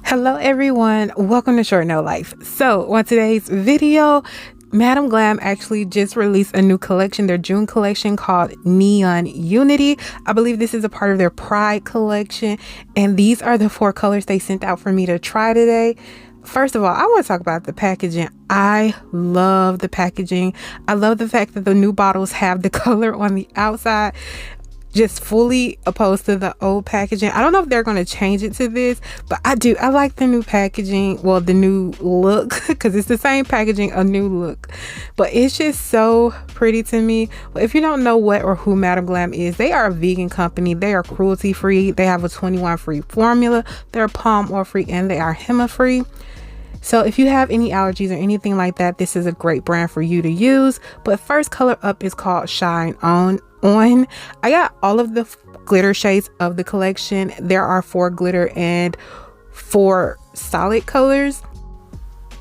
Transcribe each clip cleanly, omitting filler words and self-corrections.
Hello everyone, welcome to Short No Life. So on today's video, Madam Glam actually just released a new collection, their June collection called Neon Unity. I believe this is a part of their Pride collection, and these are the 4 colors they sent out for me to try today. First of all, I want to talk about the packaging. I love the packaging. I love the fact that the new bottles have the color on the outside, just fully opposed to the old packaging. I don't know if they're going to change it to this, but I do. I like the new packaging. Well, the new look, because it's the same packaging, a new look. But it's just so pretty to me. Well, if you don't know what or who Madam Glam is, they are a vegan company. They are cruelty free. They have a 21 free formula. They're palm oil free, and they are HEMA free. So if you have any allergies or anything like that, this is a great brand for you to use. But first color up is called Shine On. I got all of the glitter shades of the collection. There are 4 glitter and 4 solid colors.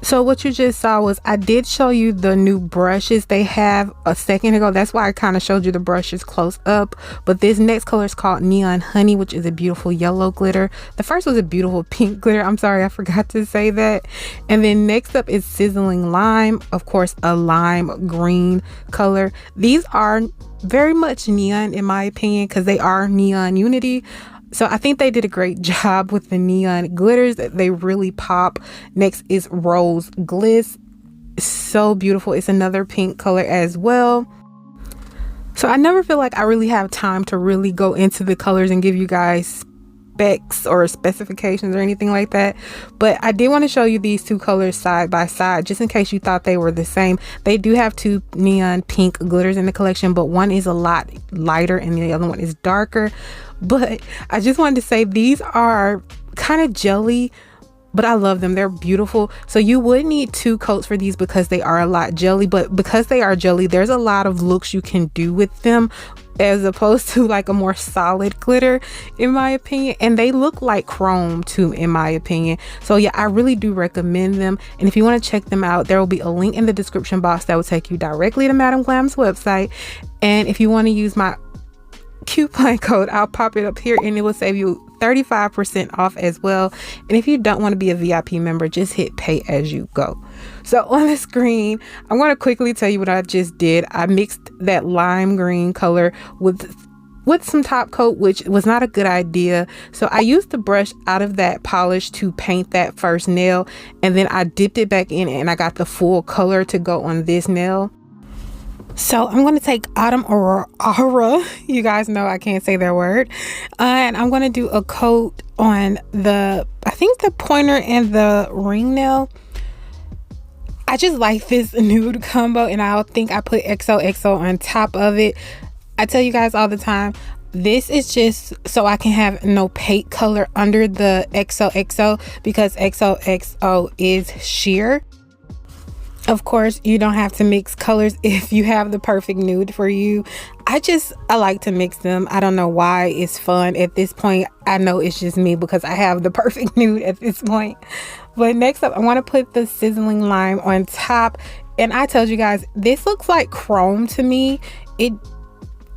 So what you just saw was I did show you the new brushes they have a second ago. That's why I kind of showed you the brushes close up. But this next color is called Neon Honey, which is a beautiful yellow glitter. The first was a beautiful pink glitter. I'm sorry, I forgot to say that. And then next up is Sizzling Lime, of course, a lime green color. These are very much neon in my opinion, because they are Neon Unity. So I think they did a great job with the neon glitters. They really pop. Next is Rose Gliss. So beautiful. It's another pink color as well. So I never feel like I really have time to really go into the colors and give you guys specs or specifications or anything like that, but I did want to show you these 2 colors side by side just in case you thought they were the same. They do have 2 neon pink glitters in the collection, but one is a lot lighter and the other one is darker. But I just wanted to say these are kind of jelly, but I love them. They're beautiful. So you would need 2 coats for these because they are a lot jelly, but because they are jelly, there's a lot of looks you can do with them as opposed to like a more solid glitter in my opinion. And they look like chrome too in my opinion. So yeah, I really do recommend them. And if you want to check them out, there will be a link in the description box that will take you directly to Madam Glam's website. And if you want to use my coupon code, I'll pop it up here and it will save you 35% off as well. And if you don't want to be a VIP member, just hit pay as you go. So on the screen, I'm going to quickly tell you what I just did. I mixed that lime green color with some top coat, which was not a good idea. So I used the brush out of that polish to paint that first nail, and then I dipped it back in and I got the full color to go on this nail. So I'm going to take Autumn Aura, you guys know I can't say that word, and I'm going to do a coat on I think the pointer and the ring nail. I just like this nude combo, and I think I put XOXO on top of it. I tell you guys all the time, this is just so I can have an opaque color under the XOXO because XOXO is sheer. Of course, you don't have to mix colors if you have the perfect nude for you. I like to mix them. I don't know why. It's fun at this point. I know it's just me because I have the perfect nude at this point. But next up, I want to put the Sizzling Lime on top. And I told you guys, this looks like chrome to me.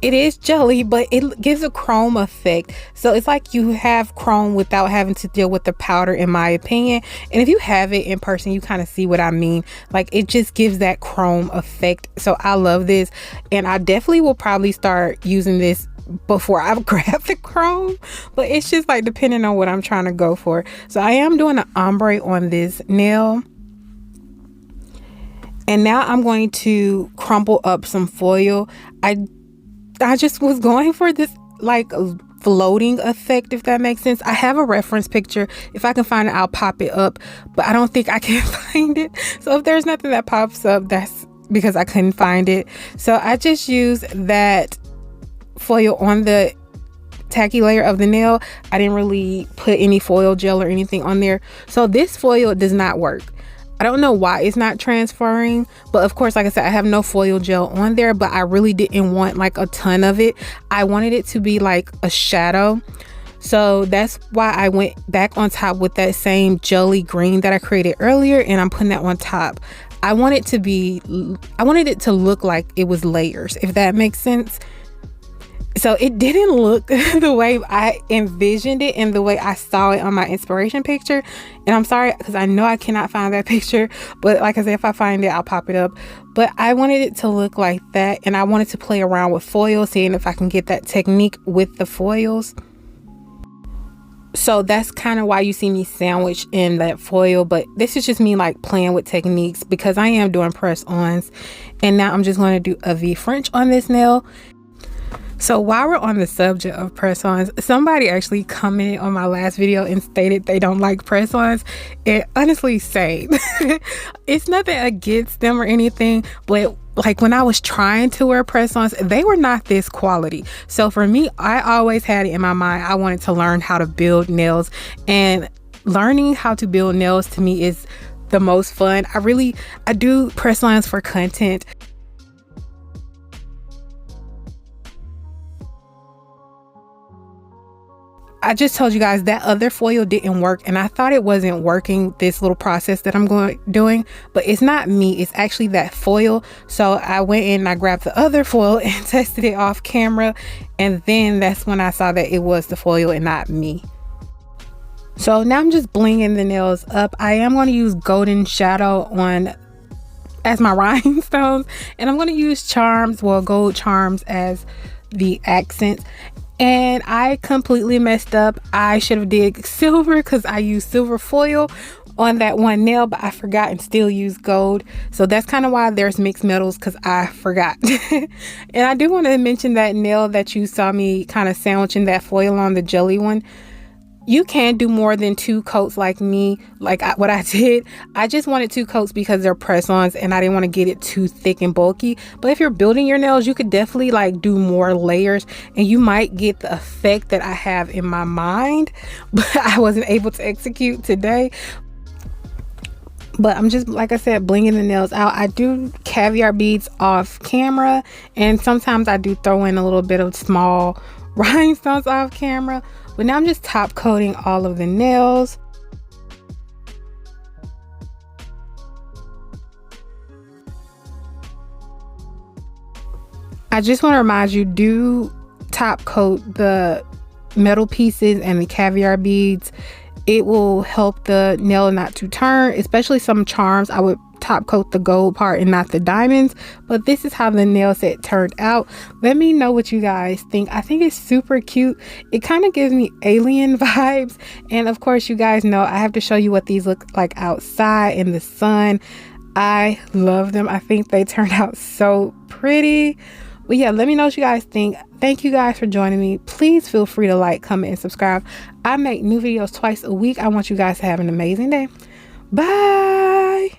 It is jelly, but it gives a chrome effect. So it's like you have chrome without having to deal with the powder, in my opinion. And if you have it in person, you kind of see what I mean. Like, it just gives that chrome effect. So I love this. And I definitely will probably start using this before I grab the chrome. But it's just like depending on what I'm trying to go for. So I am doing an ombre on this nail. And now I'm going to crumple up some foil. I just was going for this like floating effect, if that makes sense. I have a reference picture. If I can find it, I'll pop it up, but I don't think I can find it. So if there's nothing that pops up, that's because I couldn't find it. So I just used that foil on the tacky layer of the nail. I didn't really put any foil gel or anything on there. So this foil does not work. I don't know why it's not transferring, but of course, like I said, I have no foil gel on there, but I really didn't want like a ton of it. I wanted it to be like a shadow. So that's why I went back on top with that same jelly green that I created earlier, and I'm putting that on top. I wanted it to look like it was layers, if that makes sense. So it didn't look the way I envisioned it and the way I saw it on my inspiration picture. And I'm sorry, because I know I cannot find that picture, but like I said, if I find it, I'll pop it up. But I wanted it to look like that, and I wanted to play around with foil, seeing if I can get that technique with the foils. So that's kind of why you see me sandwiched in that foil, but this is just me like playing with techniques because I am doing press-ons. And now I'm just going to do a V French on this nail. So while we're on the subject of press-ons, somebody actually commented on my last video and stated they don't like press-ons. And honestly, same. It's nothing against them or anything, but like when I was trying to wear press-ons, they were not this quality. So for me, I always had it in my mind, I wanted to learn how to build nails, and learning how to build nails to me is the most fun. I do press-ons for content. I just told you guys that other foil didn't work, and I thought it wasn't working, this little process that I'm doing, but it's not me, it's actually that foil. So I went in and I grabbed the other foil and tested it off camera, and then that's when I saw that it was the foil and not me. So now I'm just blinging the nails up. I am going to use golden shadow on as my rhinestones, and I'm going to use charms, well, gold charms as the accents. And I completely messed up. I should have did silver because I used silver foil on that one nail, but I forgot and still used gold. So that's kind of why there's mixed metals, because I forgot. And I do want to mention that nail that you saw me kind of sandwiching that foil on, the jelly one. You can do more than 2 coats like me, what I did. I just wanted 2 coats because they're press-ons and I didn't want to get it too thick and bulky. But if you're building your nails, you could definitely like do more layers and you might get the effect that I have in my mind, but I wasn't able to execute today. But I'm just, like I said, blinging the nails out. I do caviar beads off camera, and sometimes I do throw in a little bit of small rhinestones off camera. But now I'm just top coating all of the nails. I just want to remind you, do top coat the metal pieces and the caviar beads. It will help the nail not to turn, especially some charms. I would top coat the gold part and not the diamonds, but this is how the nail set turned out. Let me know what you guys think. I think it's super cute. It kind of gives me alien vibes, and of course you guys know I have to show you what these look like outside in the sun. I love them. I think they turned out so pretty. But yeah, let me know what you guys think. Thank you guys for joining me. Please feel free to like, comment, and subscribe. I make new videos twice a week. I want you guys to have an amazing day. Bye.